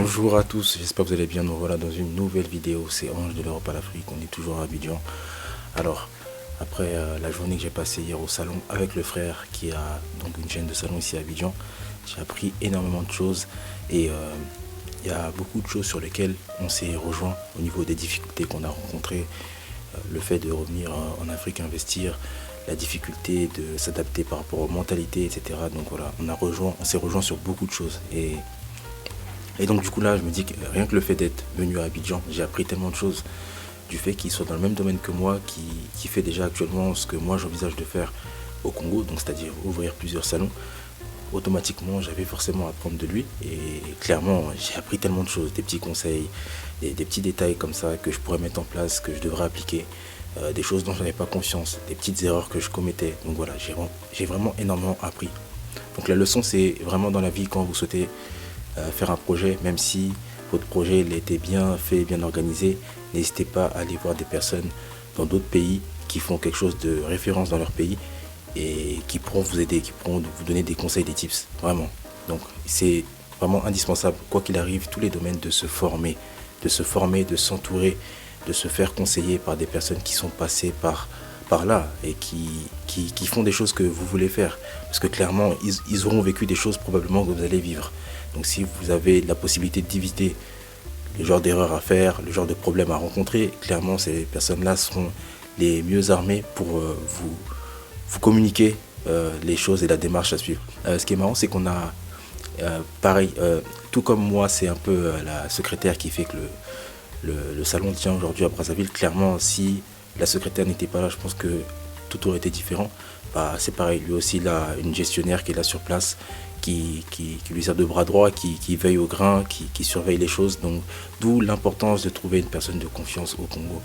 Bonjour à tous, j'espère que vous allez bien. Nous voilà dans une nouvelle vidéo. C'est Ange de l'Europe à l'Afrique. On est toujours à Abidjan. Alors, après la journée que j'ai passée hier au salon avec le frère qui a donc une chaîne de salon ici à Abidjan, j'ai appris énormément de choses et il y a beaucoup de choses sur lesquelles on s'est rejoint au niveau des difficultés qu'on a rencontrées. Le fait de revenir en Afrique investir, la difficulté de s'adapter par rapport aux mentalités, etc. Donc voilà, on s'est rejoint sur beaucoup de choses. Et donc du coup là, je me dis que rien que le fait d'être venu à Abidjan, j'ai appris tellement de choses du fait qu'il soit dans le même domaine que moi, qui fait déjà actuellement ce que moi j'envisage de faire au Congo, donc c'est-à-dire ouvrir plusieurs salons. Automatiquement, j'avais forcément à apprendre de lui et clairement, j'ai appris tellement de choses, des petits conseils, des petits détails comme ça que je pourrais mettre en place, que je devrais appliquer, des choses dont je n'avais pas conscience, des petites erreurs que je commettais. Donc voilà, j'ai vraiment énormément appris. Donc la leçon, c'est vraiment dans la vie quand vous souhaitez faire un projet, même si votre projet il était bien fait, bien organisé, n'hésitez pas à aller voir des personnes dans d'autres pays qui font quelque chose de référence dans leur pays et qui pourront vous aider, qui pourront vous donner des conseils, des tips, vraiment. Donc c'est vraiment indispensable, quoi qu'il arrive, tous les domaines de se former, de s'entourer, de se faire conseiller par des personnes qui sont passées par là et qui font des choses que vous voulez faire. Parce que clairement, ils auront vécu des choses probablement que vous allez vivre. Donc si vous avez la possibilité d'éviter le genre d'erreurs à faire, le genre de problèmes à rencontrer, clairement ces personnes-là seront les mieux armées pour vous communiquer les choses et la démarche à suivre. Ce qui est marrant, c'est qu'on a, pareil, tout comme moi, c'est un peu la secrétaire qui fait que le salon tient aujourd'hui à Brazzaville. Clairement, si la secrétaire n'était pas là, je pense que tout aurait été différent. Bah, c'est pareil, lui aussi, il a une gestionnaire qui est là sur place, qui lui sert de bras droit, qui veille au grain, qui surveille les choses. Donc, d'où l'importance de trouver une personne de confiance au Congo.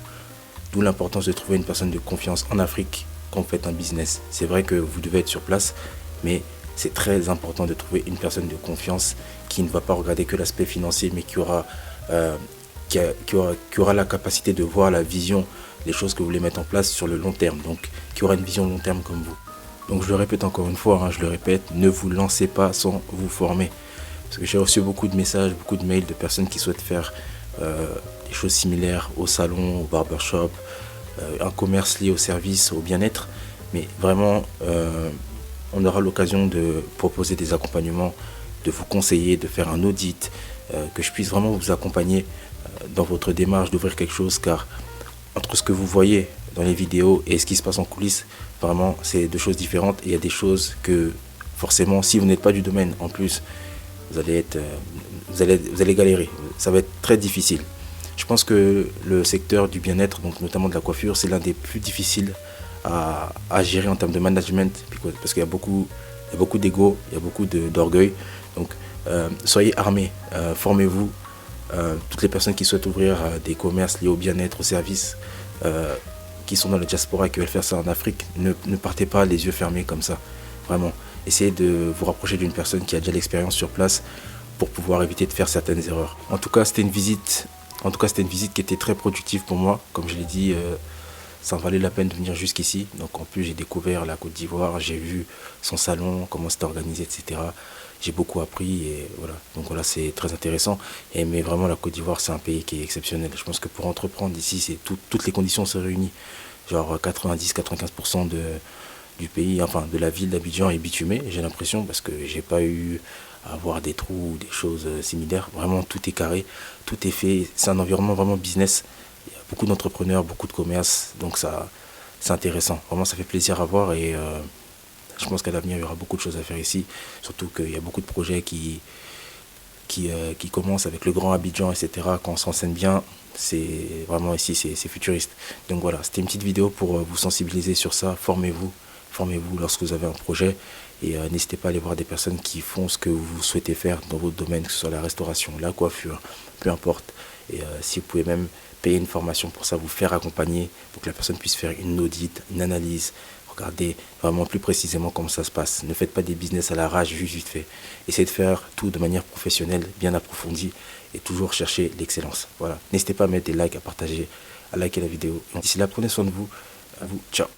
D'où l'importance de trouver une personne de confiance en Afrique quand vous faites un business. C'est vrai que vous devez être sur place, mais c'est très important de trouver une personne de confiance qui ne va pas regarder que l'aspect financier, mais qui aura la capacité de voir la vision, les choses que vous voulez mettre en place sur le long terme. Donc, qui aura une vision long terme comme vous. Donc je le répète encore une fois, je le répète, ne vous lancez pas sans vous former. Parce que j'ai reçu beaucoup de messages, beaucoup de mails de personnes qui souhaitent faire des choses similaires au salon, au barbershop, un commerce lié au service, au bien-être. Mais vraiment, on aura l'occasion de proposer des accompagnements, de vous conseiller, de faire un audit, que je puisse vraiment vous accompagner dans votre démarche d'ouvrir quelque chose, car entre ce que vous voyez dans les vidéos et ce qui se passe en coulisses, vraiment c'est deux choses différentes. Et il y a des choses que forcément, si vous n'êtes pas du domaine, en plus vous allez galérer, ça va être très difficile. Je pense que le secteur du bien-être, donc notamment de la coiffure, c'est l'un des plus difficiles à gérer en termes de management, parce qu'il y a beaucoup d'ego, il y a beaucoup d'orgueil. Donc soyez armés, formez-vous. Toutes les personnes qui souhaitent ouvrir des commerces liés au bien-être, au service, qui sont dans la diaspora et qui veulent faire ça en Afrique, ne partez pas les yeux fermés comme ça. Vraiment, essayez de vous rapprocher d'une personne qui a déjà l'expérience sur place pour pouvoir éviter de faire certaines erreurs. En tout cas, c'était une visite qui était très productive pour moi. Comme je l'ai dit, ça en valait la peine de venir jusqu'ici. Donc en plus, j'ai découvert la Côte d'Ivoire, j'ai vu son salon, comment c'était organisé, etc. J'ai beaucoup appris et voilà. Donc voilà, c'est très intéressant. Mais vraiment, la Côte d'Ivoire, c'est un pays qui est exceptionnel. Je pense que pour entreprendre ici, toutes les conditions se réunissent. Genre 90-95% du pays, enfin de la ville d'Abidjan est bitumée, j'ai l'impression, parce que j'ai pas eu à avoir des trous ou des choses similaires. Vraiment, tout est carré, tout est fait. C'est un environnement vraiment business. Il y a beaucoup d'entrepreneurs, beaucoup de commerces, donc ça, c'est intéressant. Vraiment, ça fait plaisir à voir et je pense qu'à l'avenir, il y aura beaucoup de choses à faire ici. Surtout qu'il y a beaucoup de projets qui commencent avec le Grand Abidjan, etc. Quand on se renseigne bien, c'est vraiment ici, c'est futuriste. Donc voilà, c'était une petite vidéo pour vous sensibiliser sur ça. Formez-vous lorsque vous avez un projet et n'hésitez pas à aller voir des personnes qui font ce que vous souhaitez faire dans votre domaine, que ce soit la restauration, la coiffure, peu importe. Et si vous pouvez même payer une formation pour ça, vous faire accompagner pour que la personne puisse faire une audit, une analyse. Regardez vraiment plus précisément comment ça se passe. Ne faites pas des business à la rage, juste vite fait. Essayez de faire tout de manière professionnelle, bien approfondie et toujours chercher l'excellence. Voilà. N'hésitez pas à mettre des likes, à partager, à liker la vidéo. D'ici là, prenez soin de vous. À vous. Ciao.